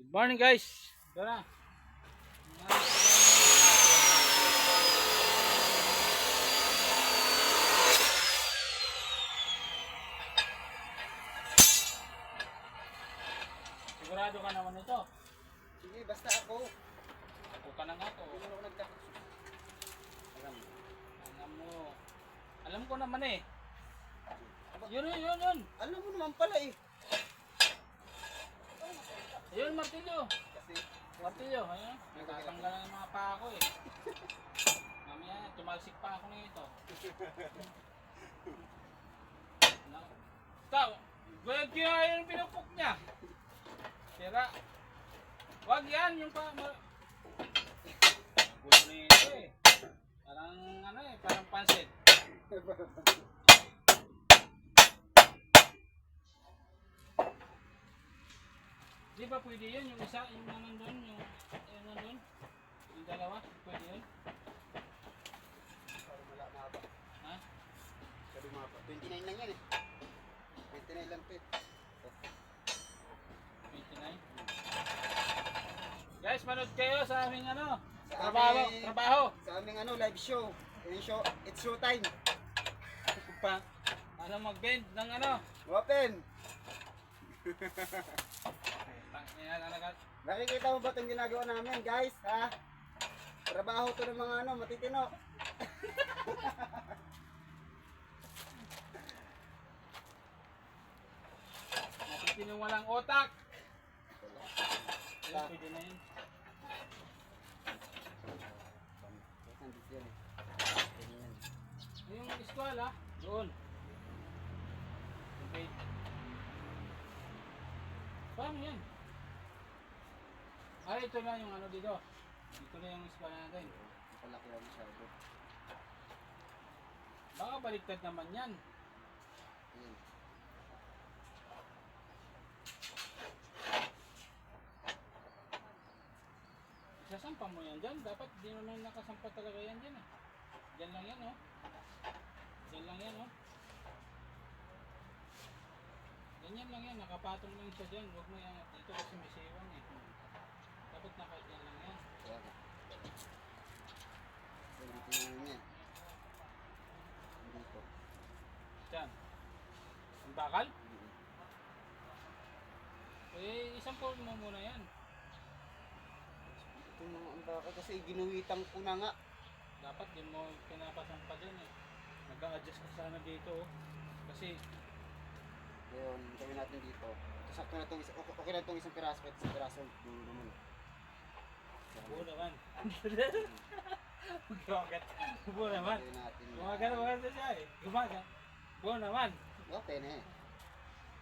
Good morning guys. Tara. Sigurado ka naman ito. Sige, basta ako. Ako ka na nga to. Hindi mo ako nagtakot. Alam mo. Alam ko naman eh. Yun. Alam mo naman pala eh. Yun, martilyo. Kasi, Martilyo. Ayun. Natatanggal ng mga paa ko eh. Mamaya, tumalsik pa ako nito. Ikaw, bayad kaya yung pinupok niya. Sira. Wag yan, yung pa... Gulo na ito eh. Parang ano eh, parang pansit. Di ba pwede yun? Yung isa, yung nandun, yung nandun? Yung dalawa, pwede yun? parang wala na ba? Ha? Sabi mga pa. 29 lang yan eh. 29 lang pet. 29? Guys, manood kayo sa aming ano, Sa aming- trabaho. Sa aming ano, live show. Yung show, it's show time. Pa, ano mag-bend ng ano? Open! Yan talaga. Nakikita mo ba itong ginagawa namin, guys? Ha? Trabaho to ng mga ano, matitino. Nakikinig walang otak. Ayun, pwede na yun. Nandito yan eh. Ganyan. Yung eskwela, doon. Okay. Paano yan? Ay, ito na yung ano dito. Dito na yung eskwela natin. Palaki lang masyado. Baka baliktad naman yan. Ayan. Isasampa mo yan dyan. Dapat di naman nakasampa talaga yan dyan eh. Dyan lang yan oh. Dyan lang yan oh. Ganyan lang yan. Nakapatong lang siya dyan. Huwag mo yan dito kasi may siwang eh. Dapat nakadyan lang yan. Kaya ka. So, dito naman yan. Dito. Dyan. Ang bakal? Eh, isang po mo muna yan. Ito mga ang baka kasi ginuwitan ko na nga. Dapat din mo pinapasampa dyan eh. Nag-a-adjust ka sana dito oh. Kasi Ngayon, gawin natin dito. Ito sakto na itong okay na itong isang piraso at isang piraso. Dulo naman. buo naman. Gumagat. Buo naman. Gawin natin. Gumagat na siya eh. Gumagat. Buo naman. Okay na eh.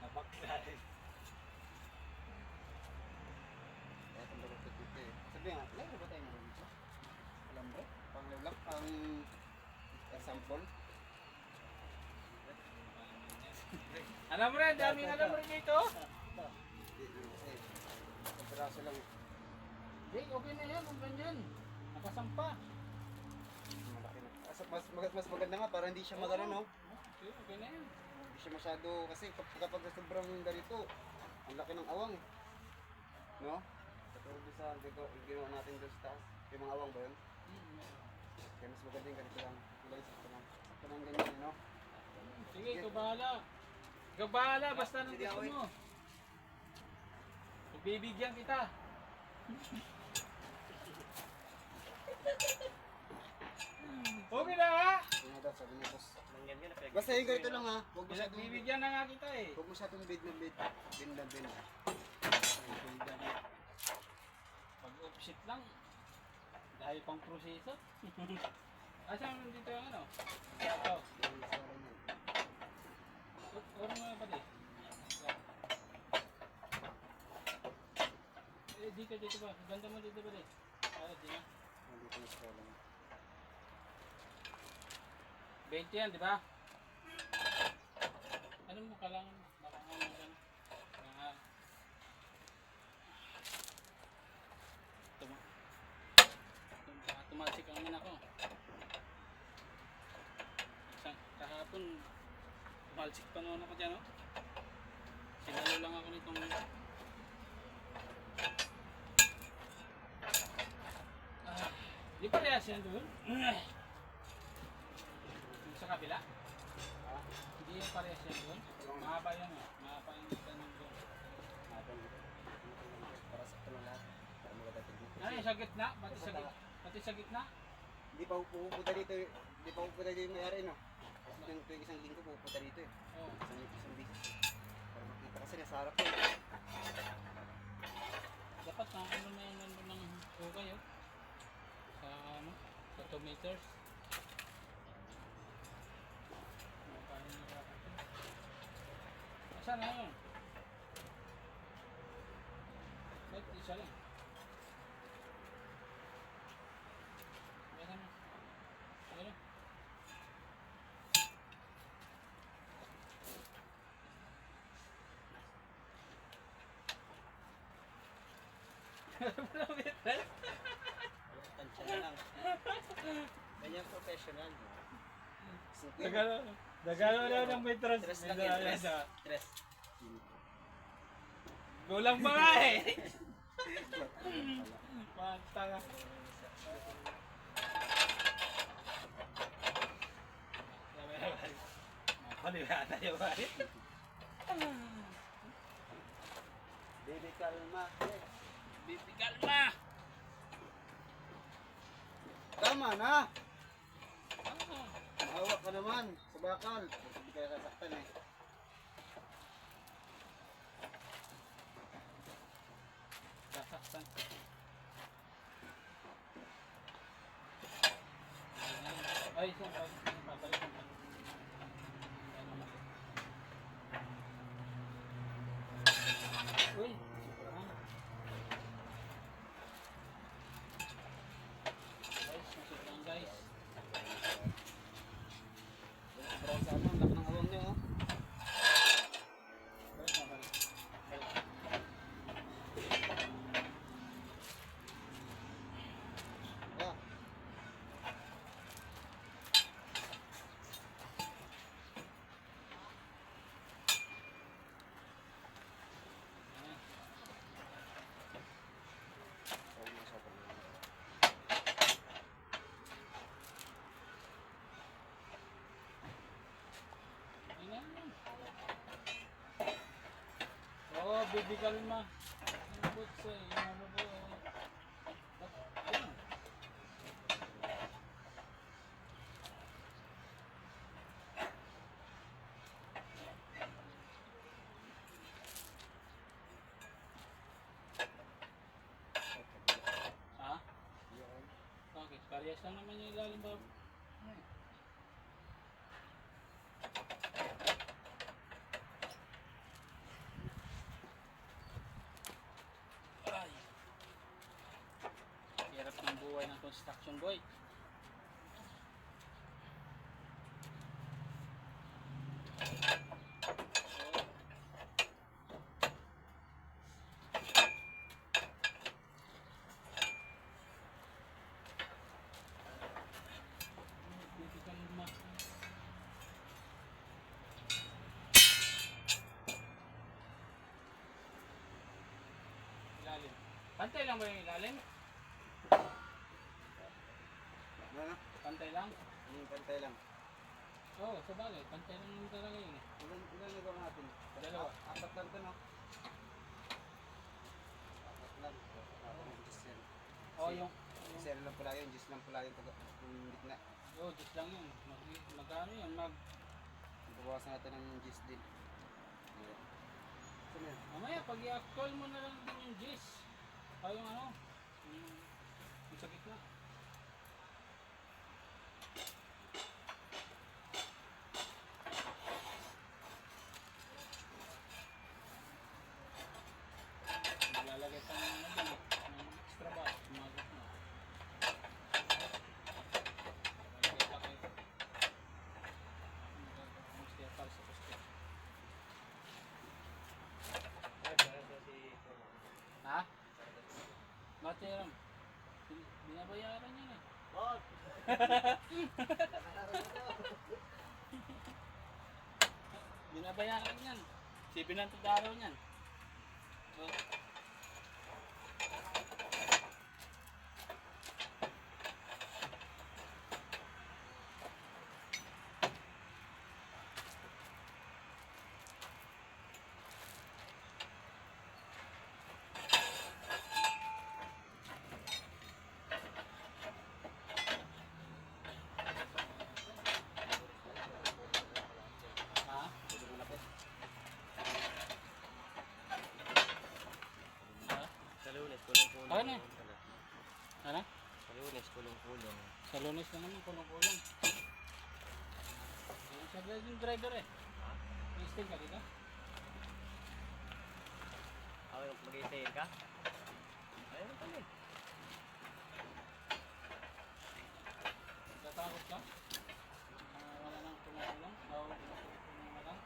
Napakla eh. Kaya itong baluktot dito eh. Sabi nga, lalo ba tayo meron dito? Alam ba? Pang pang example. Alam mo rin, daming alam mo rin dito. Kasi, isang piraso lang eh. Hey, okay na yan kung ganyan. Nakasampa. Malaki na. Mas maganda nga para hindi siya magano no? Okay, okay na yan. Hindi siya masyado kasi kapag sobrang ganito, ang laki ng awang eh. No? Katulad doon sa ginawa natin doon sa taas. Yung mga awang ba yun? Kaya mas maganda yung ganito lang. Ilang sakto lang. Sakto lang ganyan, no? Sige, ikaw bahala. Ikaw bahala, basta nang Sige, gusto away. mo. Bibigyan kita. Okay na ha? Yun nga daw, sabi niya, boss. Basta yung ganito lang ha. Huwag masyadong Bibigyan na nga kita eh. Huwag masyadong bid na bid. Bin na bin. Pag-offset lang. Dahil pang proseso. Asan dito yung ano? Ito. Ano nga ba di? Eh, dito ba? Ganda mo dito ba di? Ah, di na. Nandito yung scroll lang. 20 yan, di ba? Ano mo kailangan? Baka nga mo dyan. Mga... Tumasik ang anak ko. Kahapon, tumalsik pa noon ako dyan, oh. Sinalo lang ako nitong Di parehas yan doon. Yung sa kabila. Hindi yung parehas yan doon. Mahaba yan o. Mahaba yung tanong doon. Para sakto lang lahat. Para maganda tignan. Ano yung sa gitna? Pati sa gitna? Hindi pa pupunta dito. Hindi pa pupunta dito yung may-ari, no? Kasi yung tuwing isang linggo pupunta dito eh. Oo. Isang bisis. Para makita kasi nasa harap ko. Dapat na ano na yun nandun ng hukay oh. Sa ano? Sa 2 meters. Makain na dapat yun. Asan na yun? Ba't isa lang? Ayan na. Ayan na. Tansya na lang. Ganyan professional. Dagano na ng meters. Tres lang yan, tres. Tres. Kulang pa nga eh. Pantanga. Paliwala tayo ba? Baby, kalma. Bibi kalma. Tama na! Ah, Mahawak ka naman sa bakal. Hindi kaya sasaktan eh. sasaktan. Ay, siya. Babalik naman. Uy. Guys, masuk lang guys. Sobrang sa ano, laki ng awang niyo oh. Balik na, balik. Balik. Yeah. Ayan. Ayan yan. Oo, baby kalma. Ang butsa eh. Ano ba? Ayan. Ha? Bakit? Parehas lang naman yung ilalim ba? Ay. Ay. Hirap ng buhay ng construction boy. Hindi ka luma. Ilalim. Pantay lang ba yung ilalim? Ano? Pantay lang? Pantay lang. Oo, sa bagay. Pantay lang yung talaga yun eh. Ilan nagawa natin? Dalawa. Apat lang ito no? Apat lang. Just yan. Oo, yung... Kasi ano lang pala yun, just lang pala yung gitna. Oo, just lang yun. Magkano yun? Bawasan natin ng gist din. Ayan. Saan yan? Mamaya, pag i-call mo na lang din yung gis. O yung ano, yung sa gitna. Maglalagay pa ng ano din eh, ng extra bar, mga gitna. Lalagay pa kayo. Ang spare para sa poster. Ha? Matiram. Binabayaran yan eh. Binabayaran yan. 700 araw yan. So, Kulong-kulong. Ano? Pala. Ano? Sa Lunes, kulong-kulong. Sa Lunes na naman, kulong-kulong. Siya ba yung driver eh? Ha? I-stay ka dito? Mag-i-stay ka? Ayun kami. Tatakot ka? Wala nang kulong-kulong? O kulong na lang?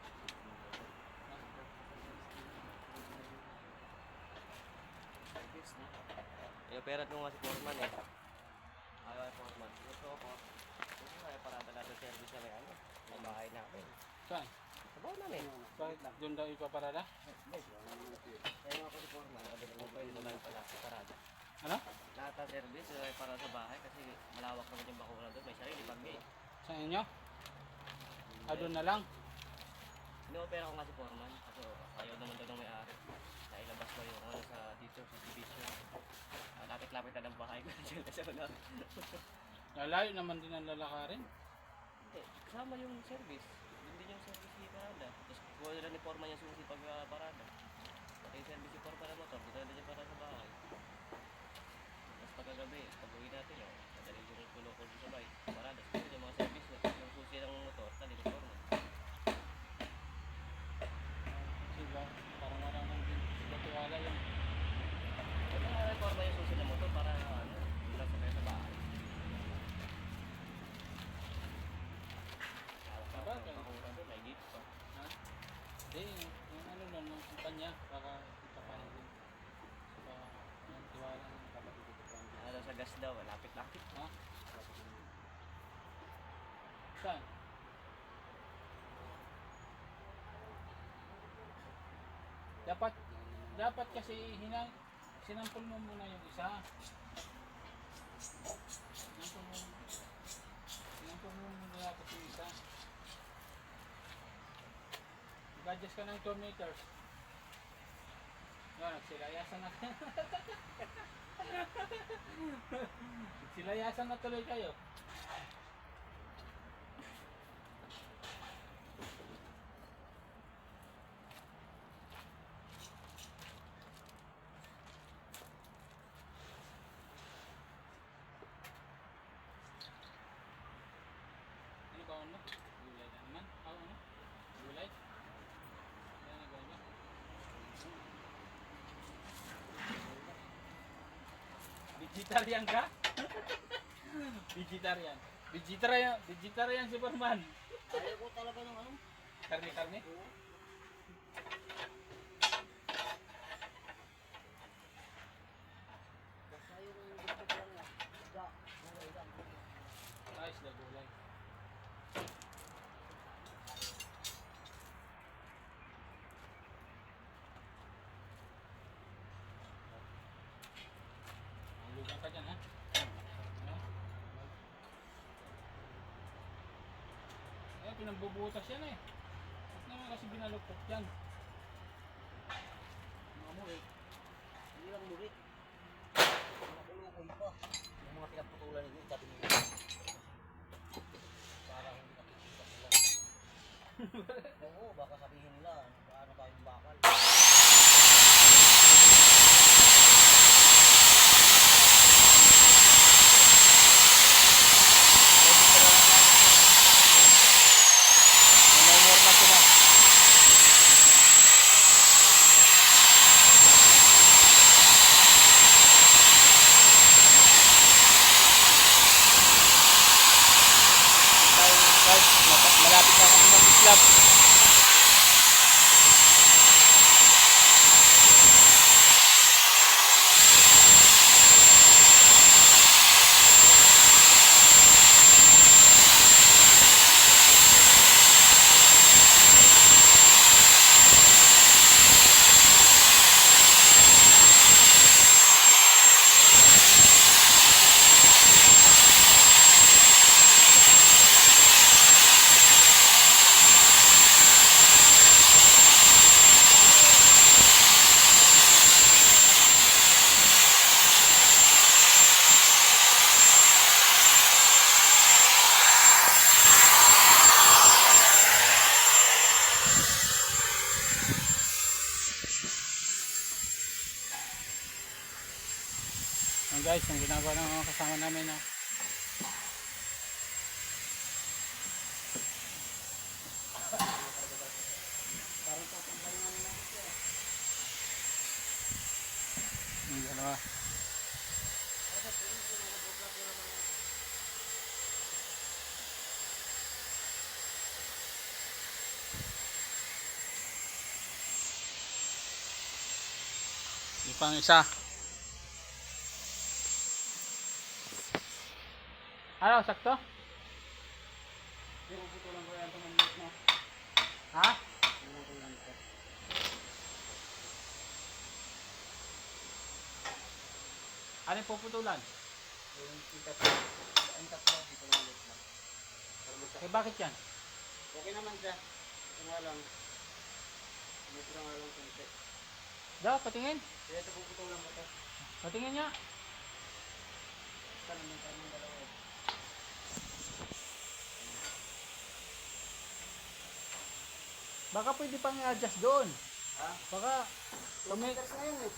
I-operate mo nga si Foreman eh. Ayaw ay Foreman. Gusto ko po. Gusto ko ay parada natin service na may ano. Sa bahay namin. Saan? Sa bahay namin. Bakit doon daw ipaparada? Kaya ako si Foreman. Kung pwede mo lang pala sa parada. Ano? Lahat ng service ay para sa bahay kasi malawak naman yung bakura doon. May sarili pag may. Sa inyo? Doon na lang? Ino-opera ko nga si Foreman. Kasi ayaw naman daw ng may-ari. Na ilabas mo yung ano sa dito sa division. Lapit-lapit na ng bahay ko. Lalayo naman din ang lalakarin. Hindi, kasama yung service. Yun din yung service ni Parada. Tapos kuha nila ni Foreman yung susi pag parada. Pati yung service ni Foreman na motor, dito na din yung para sa bahay. Tapos pagkagabi, pag uwi natin, madali yung kulokol sa bahay. Parada, tapos yung mga service na yung susi ng motor, tali ni Foreman. Diba? Parang wala nang tiwala yun. Kaya nga ni Foreman yung susi ng motor para ano, mula sa sa bahay. Bakura doon, may gate pa. Ha? Hindi, yung ano lang, yung kumpanya, baka ipapahin din. Baka yung tiwala ng kapatid ito pa. Ano sa gas daw, lapit-lapit. Ha? Saan? Dapat kasi sinampol mo muna yung isa. Sinampol mo muna dapat yung isa. Nag-adjust ka ng 2 meters. Yan, nagsilayasan na. Nagsilayasan na tuloy kayo. Ano ba ano? Gulay na naman? Ano? Gulay? Yan ang gawin mo? Vegetarian ka? Vegetarian. Vegetarian si Superman. Ayaw ko talaga ng ano. Karne-karne? Basta yung gusto ko lang yan. Ayos na gulay. Ang lugang ka dyan ha? Ano? Eh, pinagbubutas yan eh. Ba't naman kasi binaluktot yan? Mga muli. Hindi lang murit. Nakulukoy pa. Yung mga pinagputulan nyo, sabi nyo. Para hindi nakikita sila. Oo, baka sabihin nila, paano tayong bakal. Namumor na sila. Yan guys, yung ginagawa ng mga kasama namin. No? Yung dalawa. Yung pang isa. Ano, sakto? Hindi ko putulan ko yan itong manlit mo. Ha? Tingnan ko lang ito. Ano yung puputulan? Yung tatlo. Ang tatlo, dito lang ulit lang. Para basta. Eh bakit yan? Okay naman siya. Ito nga lang. Ito nga lang konti. Daw, patingin. Kaya ito puputulan mo ito. Patingin niya. Ito naman tayo ng dalawa. Baka pwede pang i-adjust doon. Ha? Baka 2 meters na yun eh.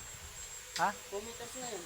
ha? 2 meters na yun.